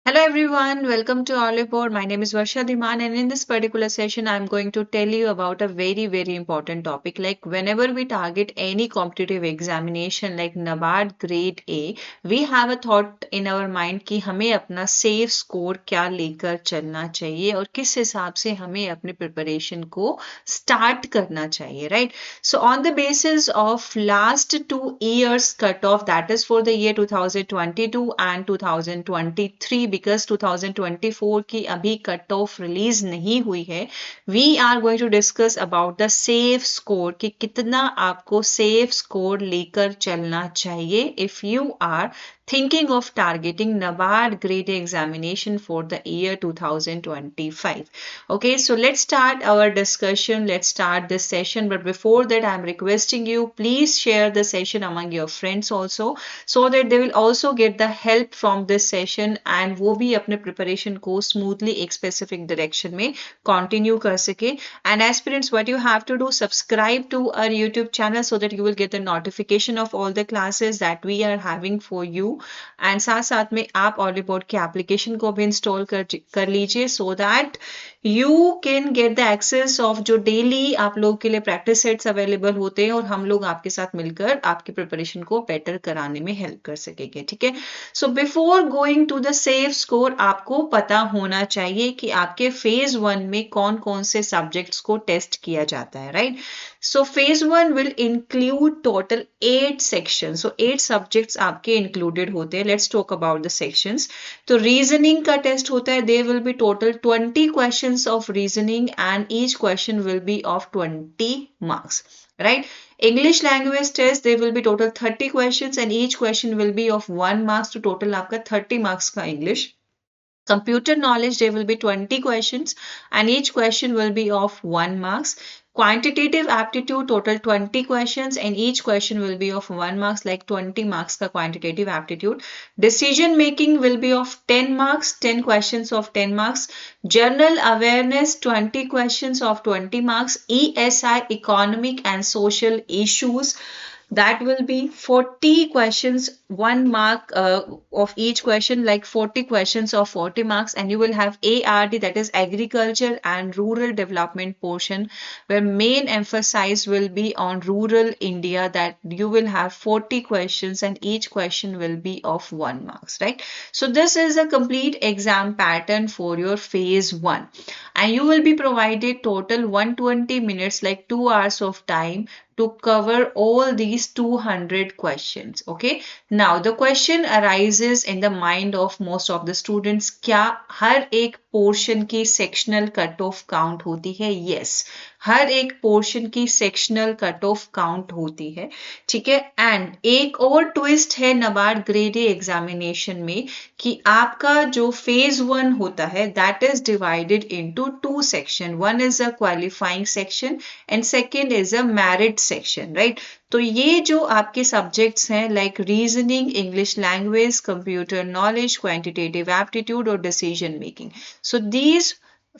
Hello everyone, welcome to our report. My name is Varsha Dhiman, and in this particular session, I'm going to tell you about a very important topic. Like whenever we target any competitive examination like NABARD Grade A, we have a thought in our mind कि हमें अपना safe score क्या लेकर चलना चाहिए और किस हिसाब से हमें अपने preparation को start करना चाहिए, right? So on the basis of last 2 years cutoff, that is for the year 2022 and 2023, because 2024 की अभी कट ऑफ रिलीज नहीं हुई है, we are going to discuss about the safe score कि कितना आपको सेफ स्कोर लेकर चलना चाहिए if you are thinking of targeting NABARD grade A examination for the year 2025. Okay, so let's start our discussion. Let's start this session. But before that, I'm requesting you, please share the session among your friends also, so that they will also get the help from this session and वो भी अपने preparation को smoothly एक specific direction में continue कर सके. And aspirants, what you have to do, subscribe to our YouTube channel so that you will get the notification of all the classes that we are having for you. And साथ साथ में आप ऑलीबोर्ड के application को भी install कर लीजिए so that you can get the access of जो डेली आप लोगों के लिए प्रैक्टिस सेट्स अवेलेबल होते हैं और हम लोग आपके साथ मिलकर आपकी प्रिपरेशन को बेटर कराने में हेल्प कर सकेंगे. ठीक है, so before going to the safe score आपको पता होना चाहिए कि आपके फेज 1 में कौन कौन से सब्जेक्ट्स को टेस्ट किया जाता है, right? So phase 1 will include total 8 section. So 8 subjects आपके इंक्लूडेड होते हैं. Let's talk about the sections. तो रीजनिंग का टेस्ट होता है. There will be total 20 questions of reasoning and each question will be of 20 marks, right? English language test, there will be total 30 questions and each question will be of 1 marks, to total आपका 30 marks का English. Computer knowledge, there will be 20 questions and each question will be of 1 marks. Quantitative aptitude, total 20 questions and each question will be of 1 marks, like 20 marks ka quantitative aptitude. Decision making will be of 10 marks, 10 questions of 10 marks. General awareness, 20 questions of 20 marks. ESI, economic and social issues, that will be 40 questions, 1 mark of each question, like 40 questions of 40 marks. And you will have ARD, that is agriculture and rural development portion, where main emphasis will be on rural India, that you will have 40 questions and each question will be of 1 marks, right? So this is a complete exam pattern for your phase 1 and you will be provided total 120 minutes, like 2 hours of time to cover all these 200 questions. Okay, now the question arises in the mind of most of the students, क्या हर एक portion की sectional cut off count होती है? Yes, हर एक portion की sectional cut off count होती है. ठीक है, एंड एक और ट्विस्ट है NABARD ग्रेड ए एग्जामिनेशन में कि आपका जो फेज 1 होता है, that is divided into 2 section. One is a qualifying section and second is a merit section, right? तो ये जो आपके सब्जेक्ट्स हैं, like reasoning, English language, computer knowledge, quantitative aptitude और decision making, so these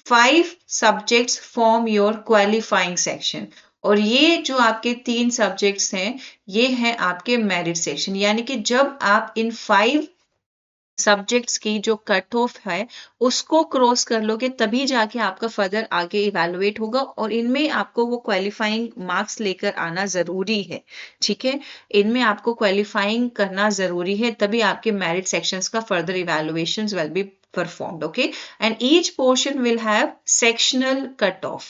5 subjects form your qualifying section. और ये जो आपके 3 सब्जेक्ट्स हैं, ये हैं आपके मेरिट सेक्शन. यानी कि जब आप इन 5 सब्जेक्ट्स की जो कट ऑफ है उसको क्रॉस कर लोगे, तभी जाके आपका फर्दर आगे इवेलुएट होगा और इनमें आपको वो क्वालिफाइंग मार्क्स लेकर आना जरूरी है. ठीक है, इनमें आपको क्वालिफाइंग करना जरूरी है, तभी आपके मेरिट सेक्शंस का further evaluations will be performed. Okay, and each portion will have sectional cutoff.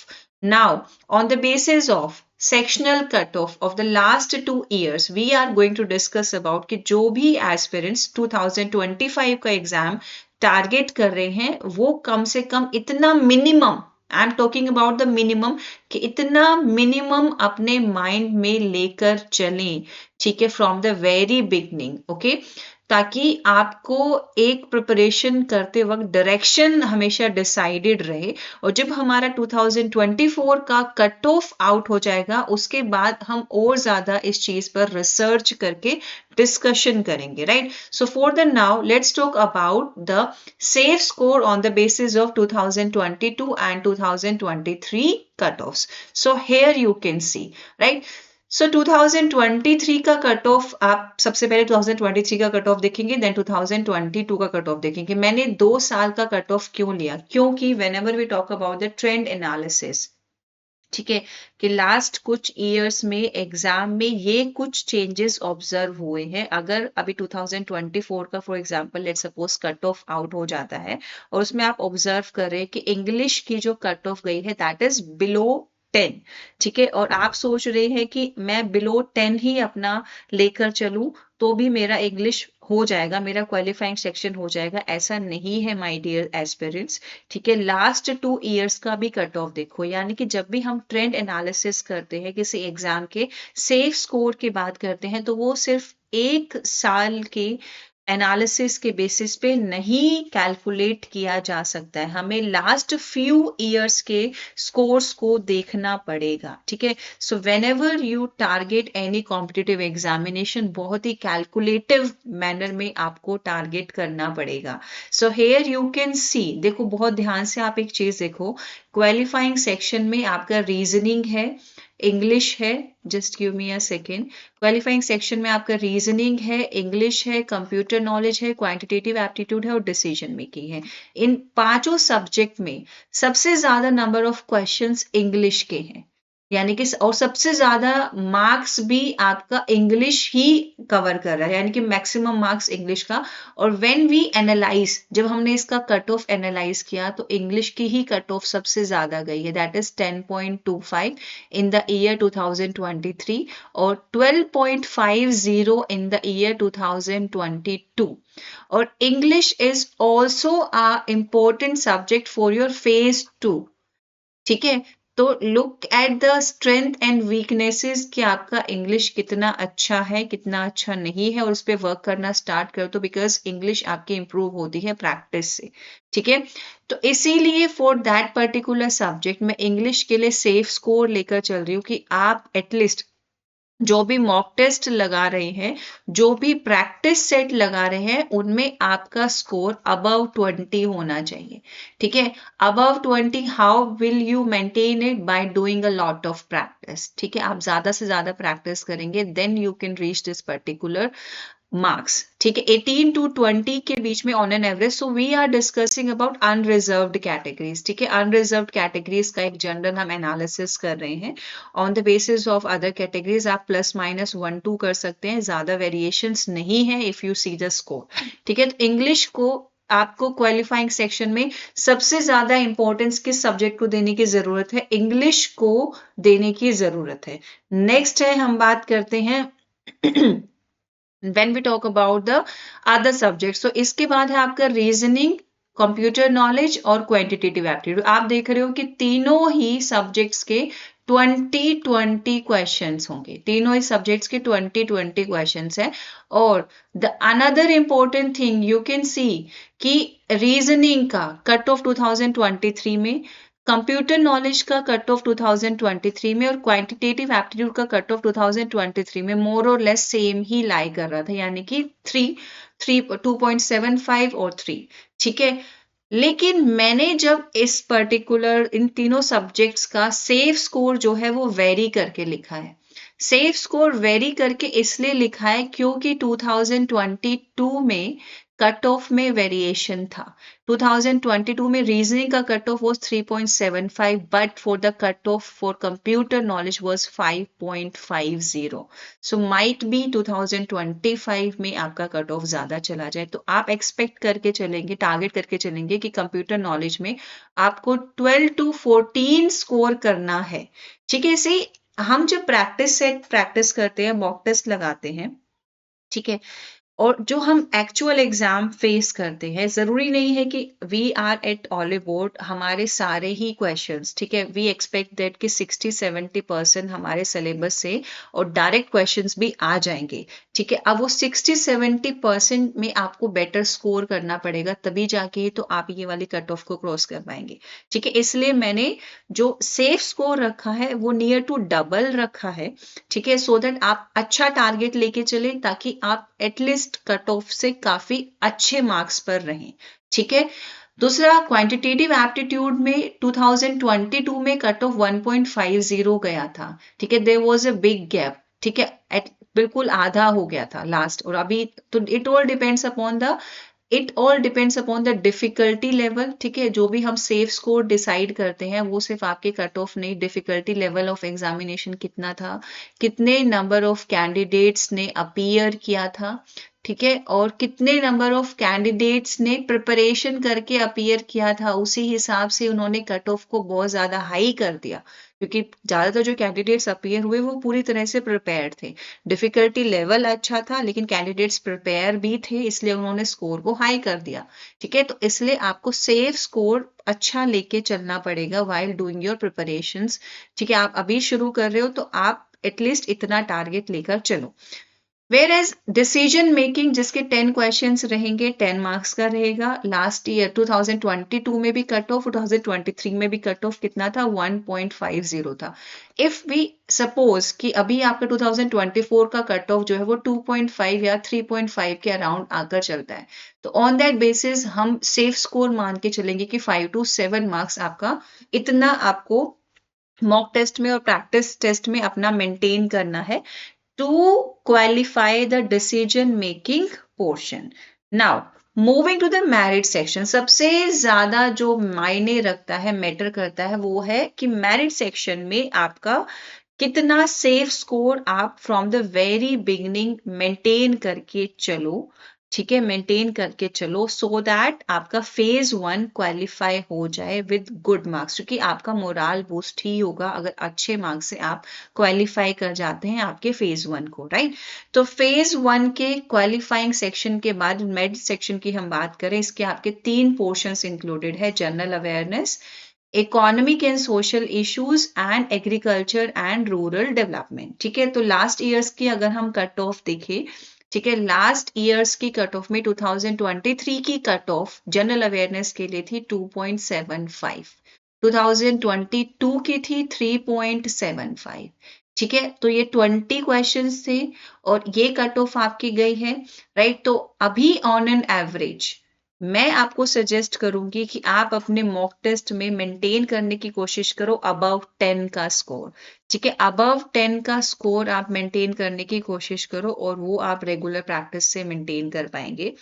Now on the basis of sectional cutoff of the last 2 years, we are going to discuss about कि जो भी aspirants 2025 का exam target कर रहे हैं, वो कम से कम इतना minimum, I am talking about the minimum, कि इतना मिनिमम अपने माइंड में लेकर चलें. ठीक है, from the very beginning. Okay, ताकि आपको एक प्रिपरेशन करते वक्त डायरेक्शन हमेशा डिसाइडेड रहे. और जब हमारा 2024 का कट ऑफ आउट हो जाएगा, उसके बाद हम और ज्यादा इस चीज पर रिसर्च करके डिस्कशन करेंगे, right? So for the now let's talk about the safe score on the basis of 2022 and 2023 cutoffs. So here you can see, right? सो 2023 का कट ऑफ आप सबसे पहले 2023 का कट ऑफ देखेंगे, देन 2022 का कट ऑफ देखेंगे। मैंने 2 साल का कट ऑफ क्यों लिया? क्योंकि whenever we talk about the trend analysis, ठीक है, कि लास्ट कुछ ईयर्स में एग्जाम में ये कुछ चेंजेस ऑब्जर्व हुए हैं। अगर अभी 2024 का for example let's suppose cut off out हो जाता है और उसमें आप ऑब्जर्व कर रहे हैं कि इंग्लिश की जो कट ऑफ गई है दैट इज बिलो 10, ठीक है, और आप सोच रहे हैं कि मैं बिलो 10 ही अपना लेकर चलूं तो भी मेरा इंग्लिश हो जाएगा, मेरा क्वालिफाइंग सेक्शन हो जाएगा। ऐसा नहीं है माय डियर एस्पिरेंट्स, ठीक है। लास्ट 2 ईयर्स का भी कट ऑफ देखो, यानी कि जब भी हम ट्रेंड एनालिसिस करते हैं किसी एग्जाम के सेफ स्कोर की बात करते हैं तो वो सिर्फ 1 साल के एनालिसिस के बेसिस पे नहीं कैलकुलेट किया जा सकता है, हमें लास्ट फ्यू ईयर्स के स्कोर्स को देखना पड़ेगा, ठीक है। So when ever you target any competitive examination बहुत ही कैलकुलेटिव मैनर में आपको टारगेट करना पड़ेगा। So here you can see, देखो बहुत ध्यान से आप एक चीज देखो, क्वालिफाइंग सेक्शन में आपका रीजनिंग है, इंग्लिश है, just give me a second, qualifying section में आपका रीजनिंग है, इंग्लिश है, कंप्यूटर नॉलेज है, क्वांटिटेटिव एप्टीट्यूड है और डिसीजन मेकिंग है। इन पांचों सब्जेक्ट में सबसे ज्यादा नंबर ऑफ क्वेश्चंस इंग्लिश के हैं, यानी कि और सबसे ज्यादा मार्क्स भी आपका इंग्लिश ही कवर कर रहा है, यानी कि मैक्सिमम मार्क्स इंग्लिश का। और व्हेन वी एनालाइज, जब हमने इसका कट ऑफ एनालाइज किया तो इंग्लिश की ही कट ऑफ सबसे ज्यादा गई है, that is 10.25 in the year 2023 और 12.50 इन द ईयर 2022। और English is also a important subject for your phase 2, ठीक है। तो look at the strength and weaknesses कि आपका इंग्लिश कितना अच्छा है कितना अच्छा नहीं है, और उस पर वर्क करना स्टार्ट कर दो, बिकॉज इंग्लिश आपकी इंप्रूव होती है प्रैक्टिस से, ठीक है। तो इसीलिए फॉर दैट पर्टिकुलर सब्जेक्ट मैं इंग्लिश के लिए सेफ स्कोर लेकर चल रही हूँ कि आप एटलीस्ट जो भी मॉक टेस्ट लगा रहे हैं, जो भी प्रैक्टिस सेट लगा रहे हैं, उनमें आपका स्कोर अबव 20 होना चाहिए, ठीक है। Above 20 how will you maintain it? By doing a lot of practice, ठीक है। आप ज्यादा से ज्यादा प्रैक्टिस करेंगे then you can reach this particular marks, ठीक है। 18 to 20 के बीच में on an average. So we are discussing about unreserved categories, ठीक है। अनरिजर्व्ड कैटेगरीज का एक जनरल हम एनालिसिस कर रहे हैं on the basis of other categories. आप +-1-2 कर सकते हैं, ज्यादा वेरिएशंस नहीं है if you see the score, ठीक है। तो इंग्लिश को आपको क्वालिफाइंग सेक्शन में सबसे ज्यादा इंपॉर्टेंस किस सब्जेक्ट को देने की जरूरत है? इंग्लिश को देने की जरूरत है। नेक्स्ट है, हम बात करते हैं when we talk about the other subjects, so इसके बाद है आपका रीजनिंग, कंप्यूटर नॉलेज और क्वांटिटेटिव एप्टीट्यूड। आप देख रहे हो कि तीनों ही सब्जेक्ट्स के 20-20 क्वेश्चंस होंगे, तीनों ही सब्जेक्ट्स के 20-20 क्वेश्चंस हैं। और the another important thing you can see कि रीजनिंग का कट ऑफ 2023 में, कंप्यूटर नॉलेज का कट ऑफ 2023 में और क्वांटिटेटिव एप्टीट्यूड का कट ऑफ 2023 में मोर और लेस सेम ही लाई कर रहा था, यानी कि 2.75 और 3, ठीक है। लेकिन मैंने जब इस पर्टिकुलर इन तीनों सब्जेक्ट्स का सेफ स्कोर जो है वो वेरी करके लिखा है। सेफ स्कोर वेरी करके इसलिए लिखा है क्योंकि 2022 में कट ऑफ में वेरिएशन था। 2022 में रीजनिंग का cut off was 3.75 but for the cut off for computer knowledge was 5.50। So might be 2025 में आपका कट ऑफ ज्यादा चला जाए। तो आप एक्सपेक्ट करके चलेंगे, टारगेट करके चलेंगे कि कंप्यूटर नॉलेज में आपको 12 to 14 स्कोर करना है, ठीक है। इसे हम जब प्रैक्टिस करते हैं, मॉक टेस्ट लगाते हैं, ठीक है, और जो हम एक्चुअल एग्जाम फेस करते हैं, जरूरी नहीं है कि we are at Oliveboard हमारे सारे ही क्वेश्चंस, ठीक है, वी एक्सपेक्ट दैट कि 60-70% हमारे सिलेबस से और डायरेक्ट क्वेश्चंस भी आ जाएंगे, ठीक है। अब वो 60-70% में आपको बेटर स्कोर करना पड़ेगा, तभी जाके तो आप ये वाली कट ऑफ को क्रॉस कर पाएंगे, ठीक है। इसलिए मैंने जो सेफ स्कोर रखा है वो नियर टू डबल रखा है, ठीक है, सो दैट आप अच्छा टारगेट लेके चले ताकि आप एटलीस्ट कट ऑफ से काफी अच्छे मार्क्स पर रहें, ठीक है। दूसरा, क्वांटिटेटिव एप्टीट्यूड में 2022 में कट ऑफ 1.50 गया था, ठीक है, there was a big gap. ठीक है, बिल्कुल आधा हो गया था लास्ट, और अभी तो it all depends upon the difficulty level. ठीक है, जो भी हम सेफ स्कोर डिसाइड करते हैं वो सिर्फ आपके कट ऑफ नहीं, डिफिकल्टी लेवल ऑफ एग्जामिनेशन कितना था, कितने नंबर ऑफ कैंडिडेट्स ने अपीयर किया था, ठीक है, और कितने नंबर ऑफ कैंडिडेट्स ने प्रिपरेशन करके अपीयर किया था, उसी हिसाब से उन्होंने कट ऑफ को बहुत ज्यादा हाई कर दिया, क्योंकि ज्यादातर जो कैंडिडेट्स अपीयर हुए वो पूरी तरह से प्रिपेयर्ड थे। डिफिकल्टी लेवल अच्छा था लेकिन कैंडिडेट्स प्रिपेयर भी थे, इसलिए उन्होंने स्कोर को हाई कर दिया। ठीक है, तो इसलिए आपको सेफ स्कोर अच्छा लेके चलना पड़ेगा वाइल डूइंग योर प्रिपरेशंस। ठीक है, आप अभी शुरू कर रहे हो तो आप एटलीस्ट इतना टारगेट लेकर चलो। वेयर एज डिसीजन मेकिंग, जिसके 10 क्वेश्चंस रहेंगे, 10 मार्क्स का रहेगा। लास्ट ईयर 2022 में भी कट ऑफ, 2023 में भी कट ऑफ कितना था, 1.50 था। इफ वी सपोज कि अभी आपका 2024 का कट ऑफ जो है वो 2.5 या 3.5 के अराउंड आकर चलता है, तो ऑन दैट बेसिस हम सेफ स्कोर मान के चलेंगे कि 5 to 7 मार्क्स आपका, इतना आपको मॉक टेस्ट में और प्रैक्टिस टेस्ट में अपना मेंटेन करना है to qualify the decision making portion. Now, moving to the merit section, सबसे ज्यादा जो मायने रखता है, मैटर करता है, वो है कि मेरिट सेक्शन में आपका कितना सेफ स्कोर आप from the very beginning maintain करके चलो। ठीक है, मेंटेन करके चलो सो दैट आपका फेज 1 क्वालिफाई हो जाए विद गुड मार्क्स, क्योंकि आपका मोराल बूस्ट ही होगा अगर अच्छे मार्क्स से आप क्वालिफाई कर जाते हैं आपके फेज 1 को, राइट। तो फेज 1 के क्वालिफाइंग सेक्शन के बाद मेड सेक्शन की हम बात करें, इसके आपके 3 पोर्शंस इंक्लूडेड है, general awareness, economic and social issues and agriculture and rural development. ठीक है, तो लास्ट ईयर्स की अगर हम कट ऑफ देखें, ठीक है, लास्ट ईयर्स की कट ऑफ में 2023 की कट ऑफ जनरल अवेयरनेस के लिए थी 2.75, 2022 की थी 3.75। ठीक है, तो ये 20 क्वेश्चंस थे और ये कट ऑफ आपकी गई है, राइट। तो अभी ऑन एन एवरेज मैं आपको सजेस्ट करूंगी कि आप अपने मॉक टेस्ट में मेंटेन करने की कोशिश करो अबव 10 का स्कोर। ठीक है, अबव 10 का स्कोर आप मेंटेन करने की कोशिश करो और वो आप रेगुलर प्रैक्टिस से मेंटेन कर पाएंगे।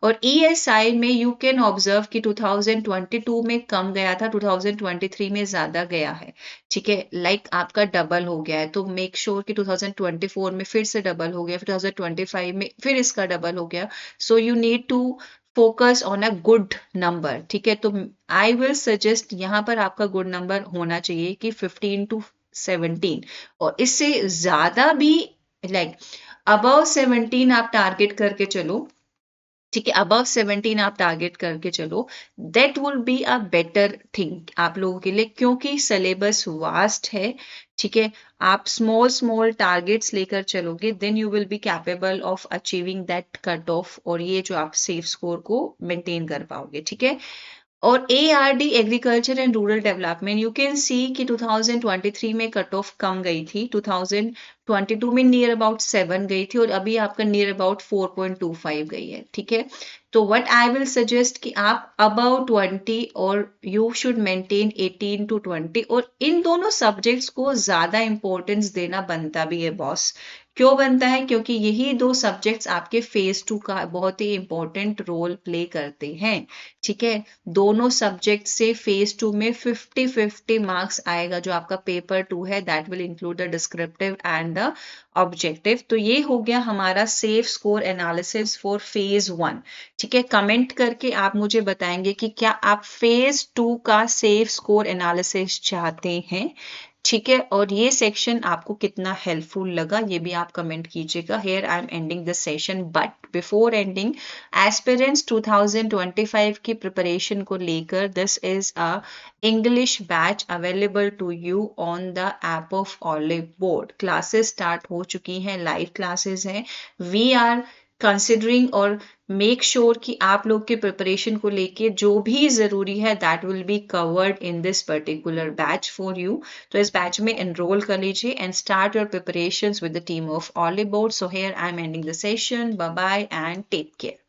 और ESI में यू कैन ऑब्जर्व कि 2022 में कम गया था, 2023 में ज्यादा गया है। ठीक है, लाइक आपका डबल हो गया है, तो मेक श्योर कि 2024 में फिर से डबल हो गया, फिर 2025 में फिर इसका डबल हो गया। So you need to focus on a good number. ठीक है, तो आई विल सजेस्ट यहाँ पर आपका गुड नंबर होना चाहिए कि 15 to 17, और इससे ज्यादा भी लाइक अबव 17 आप टारगेट करके चलो। ठीक है, अबव 17 आप टारगेट करके चलो, that will be a better thing आप लोगों के लिए, क्योंकि सिलेबस वास्ट है। ठीक है, आप स्मॉल स्मॉल टारगेट्स लेकर चलोगे, then you will be capable of achieving that cut off, और ये जो आप सेफ स्कोर को मेंटेन कर पाओगे। ठीक है, और ARD agriculture and rural development, you can see कि 2023 में कट ऑफ कम गई थी, 2022 में नियर अबाउट 7 गई थी, और अभी आपका नियर अबाउट 4.25 गई है। ठीक है, तो व्हाट आई विल सजेस्ट कि आप अबाउट 20 और यू शुड मेंटेन 18 to 20, और इन दोनों सब्जेक्ट्स को ज्यादा इंपॉर्टेंस देना बनता भी है बॉस। क्यों बनता है? क्योंकि यही दो सब्जेक्ट्स आपके फेज 2 का बहुत ही इंपॉर्टेंट रोल प्ले करते हैं। ठीक है, दोनों सब्जेक्ट से फेज 2 में 50-50 मार्क्स आएगा। जो आपका पेपर 2 है that will include the descriptive and the objective. तो ये हो गया हमारा safe score analysis for phase 1। ठीक है, कमेंट करके आप मुझे बताएंगे कि क्या आप फेज 2 का सेफ स्कोर एनालिसिस चाहते हैं। ठीक है, और ये सेक्शन आपको कितना हेल्पफुल लगा ये भी आप कमेंट कीजिएगा। Here I am ending this session, but before ending, aspirants 2025 की प्रिपरेशन को लेकर this is a English batch available to you on the app of Olive Board. Classes start हो चुकी हैं, लाइव क्लासेस हैं। वी आर कंसिडरिंग और make sure कि आप लोग के प्रिपरेशन को लेके जो भी जरूरी है that will be covered in this particular batch for you. तो इस बैच में एनरोल कर लीजिए and start your preparations with the team of Olive Board. So here I am ending the session, bye bye and take care.